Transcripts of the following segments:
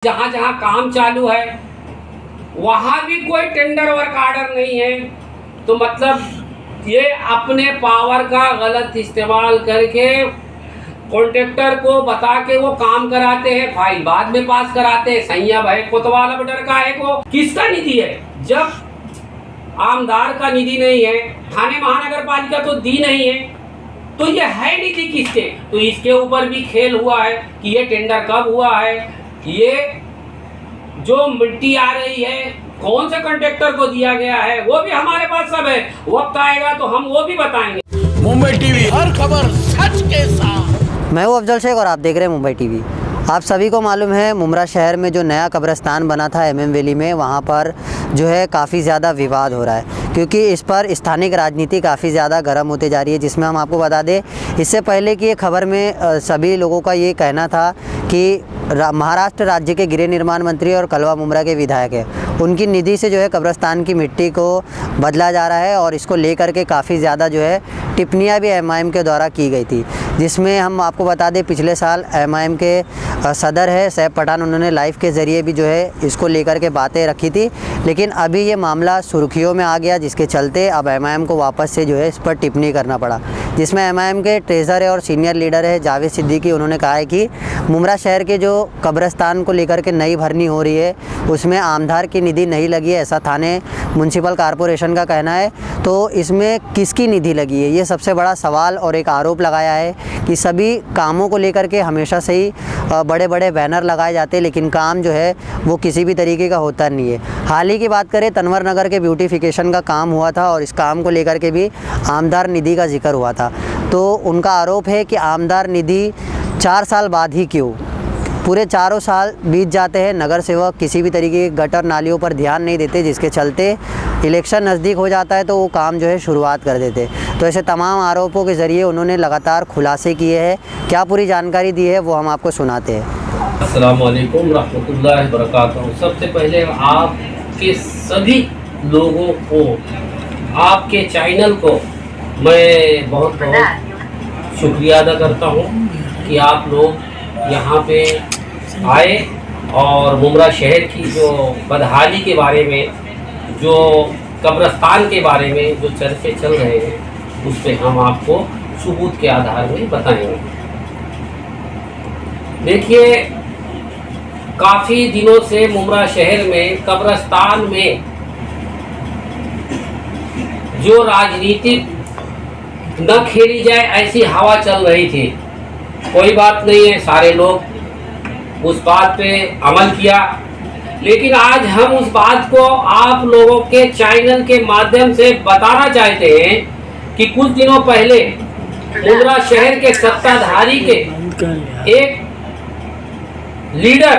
जहाँ जहाँ काम चालू है वहाँ भी कोई टेंडर वर्क आर्डर नहीं है। तो मतलब ये अपने पावर का गलत इस्तेमाल करके कॉन्ट्रैक्टर को बता के वो काम कराते हैं, फाइल बाद में पास कराते हैं। सैया भाई कोतवाल बटर का है, को किसका निधि है? जब आमदार का निधि नहीं है, थाने महानगर पालिका तो दी नहीं है, तो ये है निधि किसके? तो इसके ऊपर भी खेल हुआ है कि ये टेंडर कब हुआ है, ये जो मिट्टी आ रही है कौन से कॉन्ट्रैक्टर को दिया गया है, वो भी हमारे पास सब है। वक्त आएगा तो हम वो भी बताएंगे। मुंबई टीवी, हर खबर सच के साथ। मैं हूं अफजल शेख और आप देख रहे हैं मुंबई टीवी। आप सभी को मालूम है मुमरा शहर में जो नया कब्रिस्तान बना था एमएम वैली में, वहाँ पर जो है काफ़ी ज़्यादा विवाद हो रहा है, क्योंकि इस पर स्थानिक राजनीति काफ़ी ज़्यादा गर्म होते जा रही है। जिसमें हम आपको बता दें इससे पहले कि ये खबर में सभी लोगों का ये कहना था कि महाराष्ट्र राज्य के गृह निर्माण मंत्री और कलवा मुमरा के विधायक है, उनकी निधि से जो है कब्रिस्तान की मिट्टी को बदला जा रहा है और इसको लेकर के काफ़ी ज़्यादा जो है टिप्पणियाँ भी एमआईएम के द्वारा की गई थी। जिसमें हम आपको बता दें पिछले साल एमआईएम के सदर है सैफ पठान, उन्होंने लाइव के ज़रिए भी जो है इसको लेकर के बातें रखी थी। लेकिन अभी ये मामला सुर्खियों में आ गया, जिसके चलते अब एमआईएम को वापस से जो है इस पर टिप्पणी करना पड़ा। जिसमें एमआईएम के ट्रेजर है और सीनियर लीडर है जावेद सिद्दीकी, उन्होंने कहा है कि मुमरा शहर के जो कब्रिस्तान को लेकर के नई भरनी हो रही है उसमें आमदार की निधि नहीं लगी है, ऐसा थाने म्यूनसिपल कॉरपोरेशन का कहना है। तो इसमें किसकी निधि लगी है, ये सबसे बड़ा सवाल और एक आरोप लगाया है कि सभी कामों को लेकर के हमेशा से ही बड़े बड़े बैनर लगाए जाते हैं, लेकिन काम जो है वो किसी भी तरीके का होता नहीं है। हाल ही की बात करें तनवर नगर के ब्यूटिफिकेशन का काम हुआ था और इस काम को लेकर के भी आमदार निधि का जिक्र हुआ था। तो उनका आरोप है कि आमदार निधि 4 साल बाद ही क्यों, पूरे 4 साल बीत जाते हैं, नगर सेवक किसी भी तरीके के गटर नालियों पर ध्यान नहीं देते, जिसके चलते इलेक्शन नज़दीक हो जाता है तो वो काम जो है शुरुआत कर देते। तो ऐसे तमाम आरोपों के ज़रिए उन्होंने लगातार खुलासे किए हैं। क्या पूरी जानकारी दी है वो हम आपको सुनाते हैं। अस्सलाम वालेकुम रहमतुल्लाहि व बरकातहू। सबसे पहले आपके सभी लोगों को, आपके चैनल को मैं बहुत बहुत शुक्रिया अदा करता हूँ कि आप लोग यहाँ पे आए और मुमरा शहर की जो बदहाली के बारे में, जो कब्रिस्तान के बारे में जो चर्चे चल रहे हैं उस पर हम आपको सबूत के आधार में बताएंगे। देखिए, काफ़ी दिनों से मुमरा शहर में कब्रिस्तान में जो राजनीति न खेली जाए ऐसी हवा चल रही थी। कोई बात नहीं है, सारे लोग उस बात पे अमल किया, लेकिन आज हम उस बात को आप लोगों के चैनल के माध्यम से बताना चाहते हैं कि कुछ दिनों पहले मुमरा शहर के सत्ताधारी के एक लीडर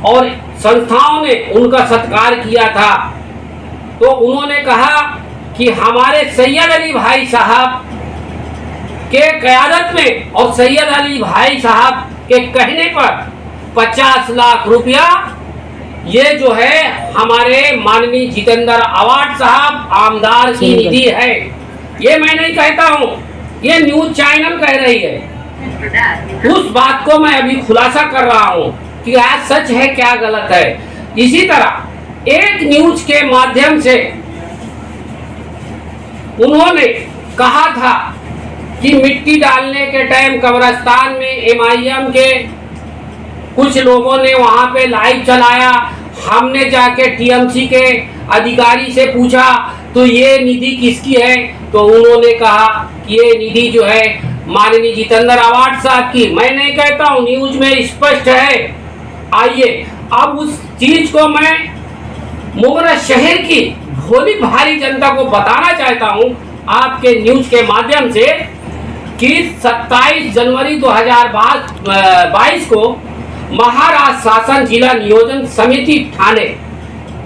और संस्थाओं ने उनका सत्कार किया था। तो उन्होंने कहा कि हमारे सैयद अली भाई साहब के क़यादत में और सैयद अली भाई साहब के कहने पर 50 लाख रुपया ये जो है हमारे माननीय जितेंद्र अवार्ड साहब आमदार की निधि है। ये मैं नहीं कहता हूँ, ये न्यूज चैनल कह रही है। उस बात को मैं अभी खुलासा कर रहा हूँ कि आज सच है क्या गलत है। इसी तरह एक न्यूज के माध्यम से उन्होंने कहा था कि मिट्टी डालने के टाइम कब्रिस्तान में एमआईएम के कुछ लोगों ने वहाँ पे लाइव चलाया। हमने जाके टीएमसी के अधिकारी से पूछा तो ये निधि किसकी है, तो उन्होंने कहा कि ये निधि जो है माननीय जितेंद्र अवार्ड साहब की। मैं नहीं कहता हूँ, न्यूज में स्पष्ट है। आइए अब उस चीज को मैं मुमरा शहर की भोली भारी जनता को बताना चाहता हूँ आपके न्यूज के माध्यम से कि 27 जनवरी 2022 को महाराष्ट्र शासन जिला नियोजन समिति थाने,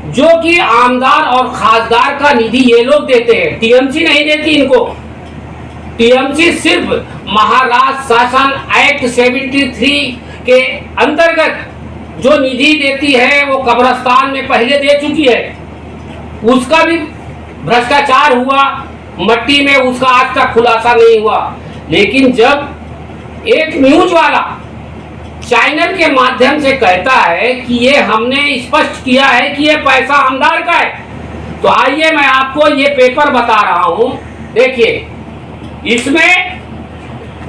जो कि आमदार और खासदार का निधि ये लोग देते हैं, टीएमसी नहीं देती इनको। टीएमसी सिर्फ महाराष्ट्र शासन एक्ट 73 के अंतर्गत जो निधि देती है वो कब्रिस्तान में पहले दे चुकी है। उसका भी भ्रष्टाचार हुआ मट्टी में, उसका आज तक खुलासा नहीं हुआ। लेकिन जब एक न्यूज वाला चैनल के माध्यम से कहता है कि ये हमने स्पष्ट किया है कि ये पैसा आमदार का है। तो आइए मैं आपको ये पेपर बता रहा हूं, देखिए इसमें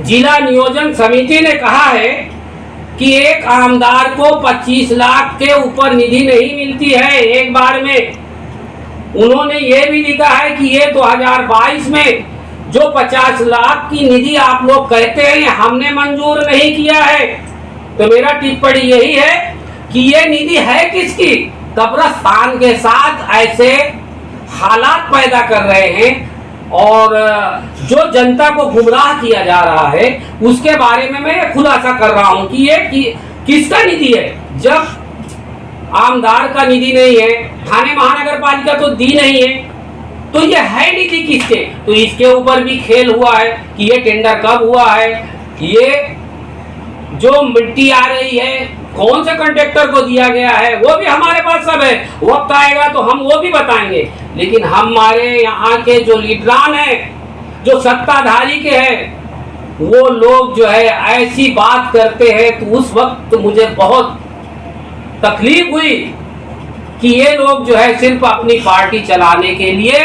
जिला नियोजन समिति ने कहा है कि एक आमदार को 25 लाख के ऊपर निधि नहीं मिलती है एक बार में। उन्होंने ये भी लिखा है कि ये 2022 में जो 50 लाख की निधि आप लोग कहते हैं हमने मंजूर नहीं किया है। तो मेरा टिप्पणी यही है कि ये निधि है किसकी? कब्रिस्तान के साथ ऐसे हालात पैदा कर रहे हैं और जो जनता को गुमराह किया जा रहा है उसके बारे में मैं खुलासा कर रहा हूं कि ये किसका निधि है। जब आमदार का निधि नहीं है, ठाणे महानगर पालिका तो दी नहीं है, तो ये है निधि किसके? तो इसके ऊपर भी खेल हुआ है कि ये टेंडर कब हुआ है, ये जो मिट्टी आ रही है कौन से कॉन्ट्रैक्टर को दिया गया है, वो भी हमारे पास सब है। वक्त आएगा तो हम वो भी बताएंगे। लेकिन हमारे यहाँ के जो लीडरान हैं, जो सत्ताधारी के हैं, वो लोग जो है ऐसी बात करते हैं तो उस वक्त तो मुझे बहुत तकलीफ हुई कि ये लोग जो है सिर्फ अपनी पार्टी चलाने के लिए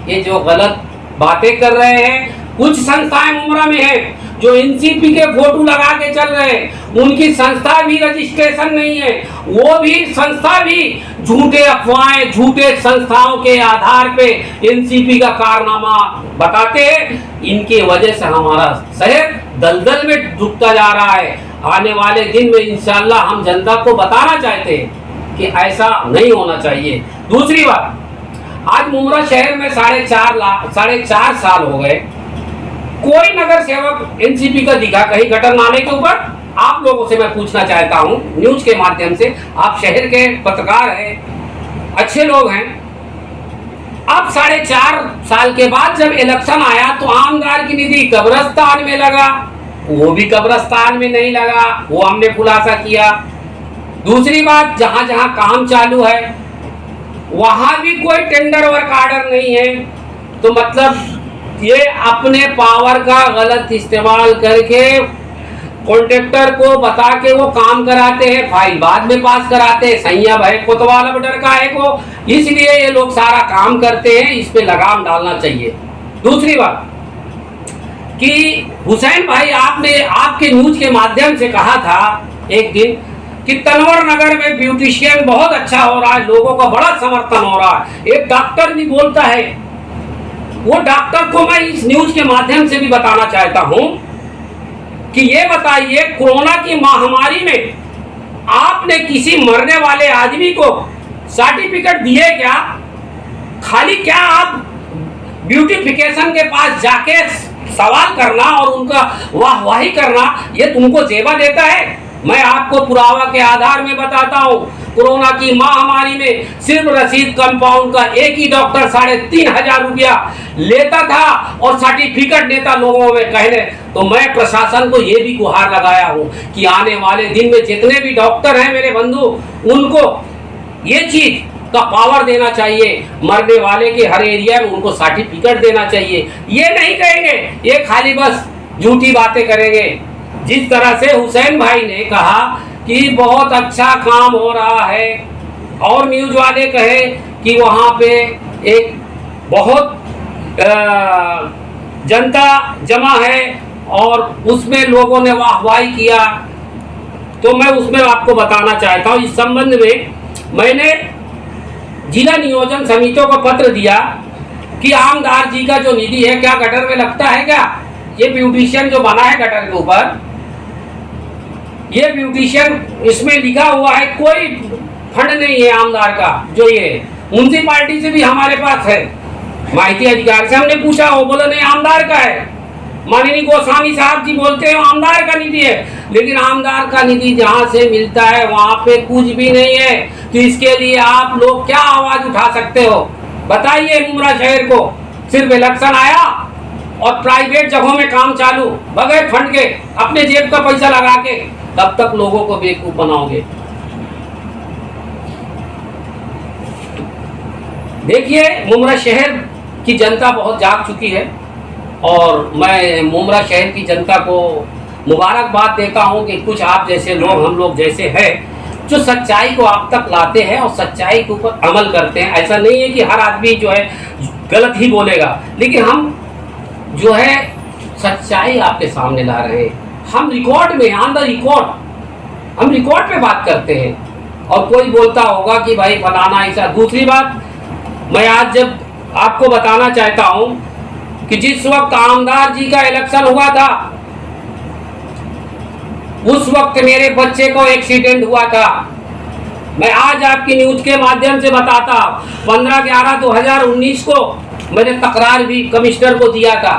ये जो गलत बातें कर रहे हैं। कुछ संस्थाएं मुमरा में हैं जो एनसीपी के फोटो लगा के चल रहे हैं, उनकी संस्था भी रजिस्ट्रेशन नहीं है, वो भी संस्था भी झूठे अफवाहें, झूठे संस्थाओं के आधार पे एनसीपी का कारनामा बताते हैं। इनकी वजह से हमारा शहर दलदल में डूबता जा रहा है। आने वाले दिन में इंशाल्लाह हम जनता को बताना चाहते हैं कि ऐसा नहीं होना चाहिए। दूसरी बात, आज मुमरा शहर में 4.5 साल हो गए, कोई नगर सेवक एनसीपी का दिखा कहीं गटर नाले के ऊपर? आप लोगों से मैं पूछना चाहता हूं न्यूज के माध्यम से, आप शहर के पत्रकार हैं, अच्छे लोग हैं। अब 4.5 साल के बाद जब इलेक्शन आया तो आमदार की निधि कब्रिस्तान में लगा, वो भी कब्रिस्तान में नहीं लगा, वो हमने खुलासा किया। दूसरी बात, जहां जहां काम चालू है वहां भी कोई टेंडर वर्क आर्डर नहीं है। तो मतलब ये अपने पावर का गलत इस्तेमाल करके कॉन्ट्रैक्टर को बता के वो काम कराते हैं, फाइल बाद में पास कराते हैं। सैया भाई कोतवाल बटर का है को, इसलिए ये लोग सारा काम करते हैं। इस पे लगाम डालना चाहिए। दूसरी बात कि हुसैन भाई, आपने आपके न्यूज के माध्यम से कहा था एक दिन कि तनवर नगर में ब्यूटिशियन बहुत अच्छा हो रहा है, लोगों का बड़ा समर्थन हो रहा है। एक डॉक्टर भी बोलता है, वो डॉक्टर को मैं इस न्यूज के माध्यम से भी बताना चाहता हूं कि ये बताइए, कोरोना की महामारी में आपने किसी मरने वाले आदमी को सर्टिफिकेट दिए क्या? खाली क्या आप ब्यूटिफिकेशन के पास जाके सवाल करना और उनका वाहवाही करना ये तुमको जेबा देता है? मैं आपको पुरावा के आधार में बताता हूँ, कोरोना की महामारी में सिर्फ रसीद कंपाउंड का एक ही डॉक्टर 3,500 रुपया लेता था और सर्टिफिकेट देता लोगों में कहने। तो मैं प्रशासन को ये भी गुहार लगाया हूँ कि आने वाले दिन में जितने भी डॉक्टर हैं मेरे बंधु, उनको ये चीज का पावर देना चाहिए, मरने वाले के हर एरिया में उनको सर्टिफिकेट देना चाहिए। ये नहीं कहेंगे, ये खाली बस झूठी बातें करेंगे। जिस तरह से हुसैन भाई ने कहा कि बहुत अच्छा काम हो रहा है और न्यूज वाले कहे कि वहाँ पे एक बहुत जनता जमा है और उसमें लोगों ने वाहवाही किया, तो मैं उसमें आपको बताना चाहता हूँ। इस संबंध में मैंने जिला नियोजन समितियों को पत्र दिया कि आमदार जी का जो निधि है क्या गटर में लगता है क्या? ये ब्यूटिशियन जो बना है गटर के ऊपर, ये ब्यूटिशियन इसमें लिखा हुआ है, कोई फंड नहीं है आमदार का। जो ये म्युनिसिपालिटी से भी हमारे पास है, माहिती अधिकार से हमने पूछा, वो बोले नहीं आमदार का है। माननीय गोस्वामी साहब जी बोलते हैं आमदार का निधि है, लेकिन आमदार का निधि जहाँ से मिलता है वहाँ पे कुछ भी नहीं है। तो इसके लिए आप लोग क्या आवाज उठा सकते हो? बताइए मुमरा शहर को। सिर्फ इलेक्शन आया और प्राइवेट जगहों में काम चालू, बगैर फंड के, अपने जेब का पैसा लगा के, तब तक लोगों को बेवकूफ बनाओगे। देखिए, मुमरा शहर की जनता बहुत जाग चुकी है और मैं मुमरा शहर की जनता को मुबारकबाद देता हूँ कि कुछ आप जैसे लोग, हम लोग जैसे हैं, जो सच्चाई को आप तक लाते हैं और सच्चाई के ऊपर अमल करते हैं। ऐसा नहीं है कि हर आदमी जो है गलत ही बोलेगा, लेकिन हम जो है सच्चाई आपके सामने ला रहे हैं। हम रिकॉर्ड में, ऑन द रिकॉर्ड, हम रिकॉर्ड पे बात करते हैं। और कोई बोलता होगा कि भाई फलाना ऐसा। दूसरी बात, मैं आज जब आपको बताना चाहता हूं कि जिस वक्त आमदार जी का इलेक्शन हुआ था, उस वक्त मेरे बच्चे को एक्सीडेंट हुआ था। मैं आज आपकी न्यूज के माध्यम से बताता, 15/11/2019 को मैंने तकरार भी कमिश्नर को दिया था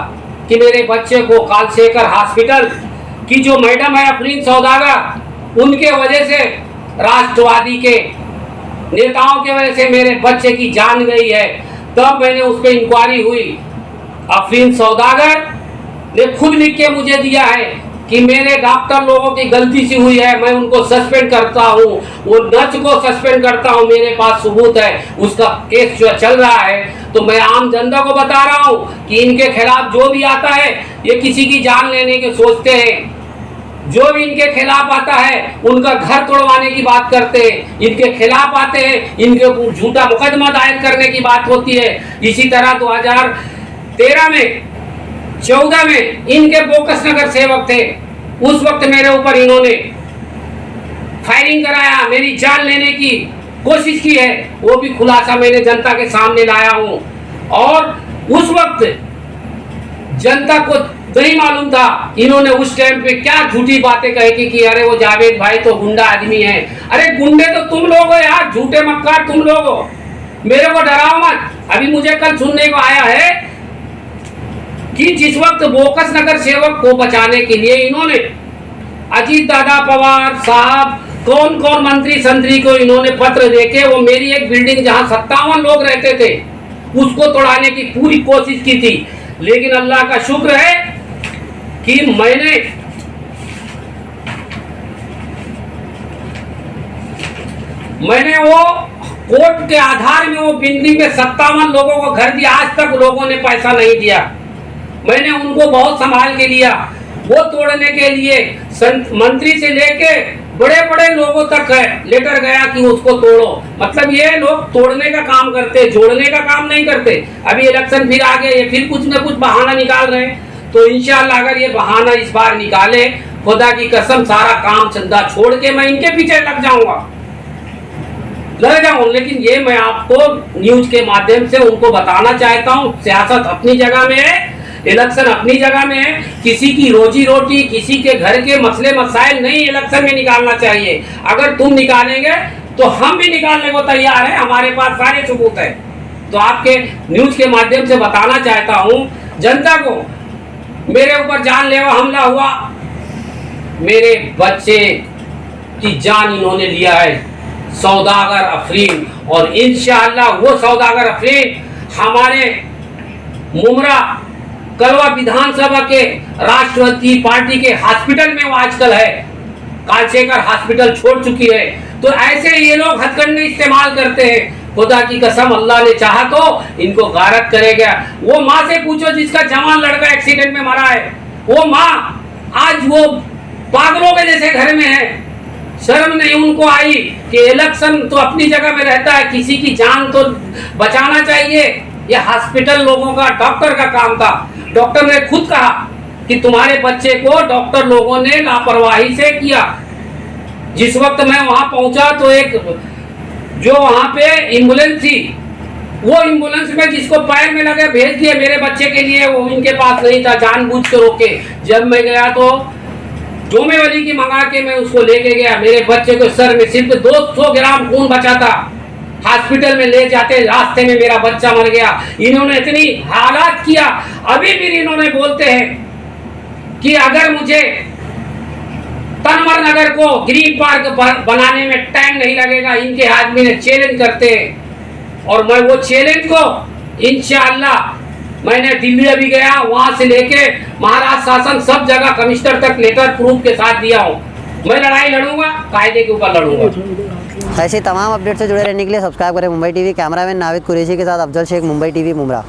कि मेरे बच्चे को कालशेखर हॉस्पिटल की जो मैडम है अफरीन सौदागर, उनके वजह से, राष्ट्रवादी के नेताओं के वजह से मेरे बच्चे की जान गई है। तब मैंने उस पर इंक्वायरी हुई। अफरीन सौदागर ने खुद लिख के मुझे दिया है कि मेरे डॉक्टर लोगों की गलती से हुई है, मैं उनको सस्पेंड करता हूँ, वो नच को सस्पेंड करता हूँ, मेरे पास सबूत है, उसका केस जो चल रहा है। तो मैं आम जनता को बता रहा हूँ कि इनके खिलाफ जो भी आता है, ये किसी की जान लेने के सोचते हैं। जो भी इनके खिलाफ आता है उनका घर तोड़वाने की बात करते हैं, इनके खिलाफ आते हैं, इनके झूठा मुकदमा दायर करने की बात होती है। इसी तरह 2013 में, 14 में इनके बोकस नगर सेवक थे, उस वक्त मेरे ऊपर इन्होंने फायरिंग कराया, मेरी जान लेने की कोशिश की है। वो भी खुलासा मैंने जनता के सामने लाया हूं। और उस वक्त जनता को नहीं मालूम था इन्होंने उस टाइम पे क्या झूठी बातें कही कि अरे वो जावेद भाई तो गुंडा आदमी है। अरे गुंडे तो तुम लोग हो यार, झूठे मक्कार तुम लोग हो, मेरे को डराओ मत। अभी मुझे कल सुनने को आया है कि जिस वक्त बोकस नगर सेवक को बचाने के लिए इन्होंने अजीत दादा पवार साहब, कौन कौन मंत्री संतरी को इन्होंने पत्र देके, वो मेरी एक बिल्डिंग जहां 57 लोग रहते थे उसको तोड़ाने की पूरी कोशिश की थी। लेकिन अल्लाह का शुक्र है कि मैंने वो कोर्ट के आधार में वो बिल्डिंग में 57 लोगों को घर दिया। आज तक लोगों ने पैसा नहीं दिया, मैंने उनको बहुत संभाल के लिया। वो तोड़ने के लिए मंत्री से लेके बड़े बड़े लोगों तक है लेटर गया कि उसको तोड़ो। मतलब ये लोग तोड़ने का काम करते, जोड़ने का काम नहीं करते। अभी इलेक्शन फिर आ गए, ये फिर कुछ न कुछ बहाना निकाल रहे हैं। तो इंशाल्लाह अगर ये बहाना इस बार निकाले, खुदा की कसम सारा काम चंदा छोड़ के मैं इनके पीछे लग जाऊंगा। लेकिन ये मैं आपको न्यूज के माध्यम से उनको बताना चाहता हूँ, सियासत अपनी जगह में है, इलेक्शन अपनी जगह में है। किसी की रोजी रोटी, किसी के घर के मसले मसाइल नहीं इलेक्शन में निकालना चाहिए। अगर तुम निकालेंगे तो हम भी निकालने को तैयार हैं, हमारे पास सारे सबूत है। तो आपके न्यूज के माध्यम से बताना चाहता हूँ जनता को, मेरे ऊपर जानलेवा हमला हुआ, मेरे बच्चे की जान इन्होंने लिया है, सौदागर अफरीन। और इंशाअल्लाह वो सौदागर अफरीन हमारे मुमरा कलवा विधानसभा के राष्ट्रवादी पार्टी के हॉस्पिटल में वो आजकल है, कालशेखर हॉस्पिटल छोड़ चुकी है। तो ऐसे ये लोग हथकंडे इस्तेमाल करते हैं। खुदा की कसम अल्लाह ने चाहा तो इनको गारत करेगा। वो माँ से पूछो जिसका जवान लड़का एक्सीडेंट में मरा है, वो माँ आज वो पागलों के जैसे घर में है। शर्म नहीं उनको आई कि इलेक्शन तो अपनी जगह में रहता है, किसी की जान तो बचाना चाहिए। ये हॉस्पिटल लोगों का, डॉक्टर का काम था। डॉक्टर ने खुद कहा कि तुम्हारे बच्चे को डॉक्टर लोगों ने लापरवाही से किया। जिस वक्त मैं वहां पहुंचा तो एक जो वहां पे एम्बुलेंस थी, वो एम्बुलेंस में जिसको पैर में लगे भेज दिए मेरे बच्चे के लिए, वो इनके पास नहीं था, जानबूझ के रोके। जब मैं गया तो डोमे वाली की मंगा के मैं उसको लेके गया। मेरे बच्चे को सर में सिर्फ 200 ग्राम खून बचा था। हॉस्पिटल में ले जाते रास्ते में मेरा बच्चा मर गया। इन्होंने इतनी हालात किया, अभी भी इन्होंने बोलते हैं कि अगर मुझे तनवर नगर को ग्रीन पार्क बनाने में टाइम नहीं लगेगा। इनके आदमी ने चैलेंज करते हैं और मैं वो चैलेंज को इंशाअल्लाह, मैंने दिल्ली अभी गया, वहां से लेके महाराष्ट्र शासन सब जगह कमिश्नर तक लेटर प्रूफ के साथ दिया हूँ। मैं लड़ाई लड़ूंगा, कायदे के ऊपर लड़ूंगा। ऐसे तमाम अपडेट से जुड़े रहने के लिए सब्सक्राइब करें मुंबई टीवी। कैमरामैन नाविद कुरैशी के साथ अफजल शेख, मुंबई टीवी, मुमरा।